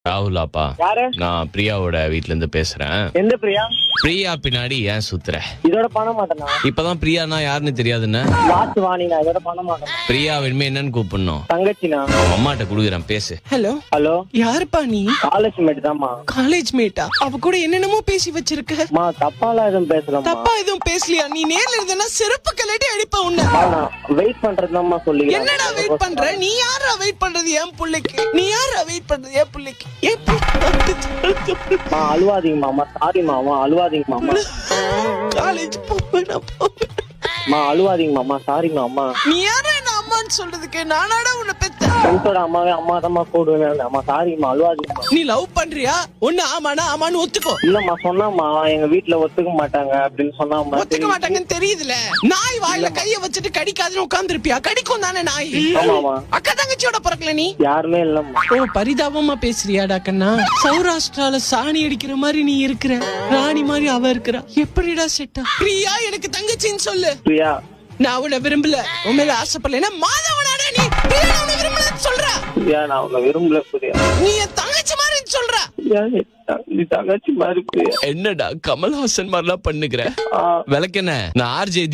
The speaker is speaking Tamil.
ராகுலாப்பா, யாரு? நான் பிரியாவோட வீட்ல இருந்து பேசுறேன். எந்த பிரியா? பிரியா பின்னாடி ஏன் சுத்துற? இதோட பண்ண மாட்டேனா? இப்பதான் பிரியானா யாருன்னு தெரியாதுன்னு. லாஸ்ட் வாணினா இதோட பண்ண மாட்டேன். பிரியா இனிமே என்னன்னு கூப்பிடணும்? தங்கச்சினா? அவன் அம்மாட்ட குடுக்குறேன், பேசு. ஹலோ, ஹலோ, யாருப்பா நீ? காலேஜ் மேட் தான்மா. காலேஜ் மேட்டா? அவ கூட என்னென்னமோ பேசி வச்சிருக்க. மா தப்பாலாம் எதுவும் பேசலாமா? தப்பா எதுவும் பேசலையா? நீ நேர்ல இருந்தனா செருப்பு கலட்டி அடிப்ப உன்ன. வெயிட் பண்றதுதாம்மா சொல்லி. என்னடா வெயிட் பண்ற? நீ யாரா வெயிட் பண்றது என் புள்ளைக்கு? நீ யாரா வெயிட் பண்றது என் புள்ளைக்கு? அழுவாதீங்க மாமா, சாரி மாமா, அழுவாதீங்க மாமா. காலேஜ் போவேன். அழுவாதீங்க மாமா, சாரி மாமா. நீ யாரா என்ன அம்மான்னு சொல்றதுக்கு? நானாடா உன்னை பெத்த? ஃப்ரெண்ட்ஸோட அம்மாவே அம்மா தான் கூடுவேன். அம்மா சாரிம்மா, அழுவாதீங்கம்மா. நீ லவ் பண்றியா? ஒண்ணு ஆமானா ஆமான்னு ஒத்துக்கோ. இல்லம்மா, சொன்னாம்மா எங்க வீட்டுல ஒத்துக்க மாட்டாங்க அப்படின்னு சொன்னாம்மா. ஒத்துக்க மாட்டாங்கன்னு தெரியுதுல. நாய் வாயில கைய வச்சுட்டு கடிக்காதுன்னு உட்கார்ந்துருப்பியா? கடிக்கும் தானே நாய். ஆமாமா. அக்கா தங்கச்சியோட பிறக்கல நீ? யாருமே இல்லம்மா. ஓ, பரிதாபமா பேசுறியாடா கண்ணா? சௌராஷ்டிரால சாணி அடிக்கிற மாதிரி நீ இருக்கிற, ராணி மாதிரி அவ இருக்கிறா. எப்படிடா செட்டா? பிரியா எனக்கு தங்கச்சின்னு சொல்லு. பிரியா, நான் உன்னை விரும்பல, உன் மேல ஆசைப்படல. என்ன மாதவனாடா நீ? பிரியா உன்னை விரும்பலன்னு சொல்ற? பிரியா, நான் உன்னை விரும்பல பிரியா. நீ என் தங்கச்சி மாதிரி சொல்ற? பிரியா, நீ தங்கச்சி மாதிரி பிரியா. என்னடா கமல்ஹாசன் மாதிரிலாம் பண்ணுகிற? விளக்கென்ன? நான் ஆர்ஜே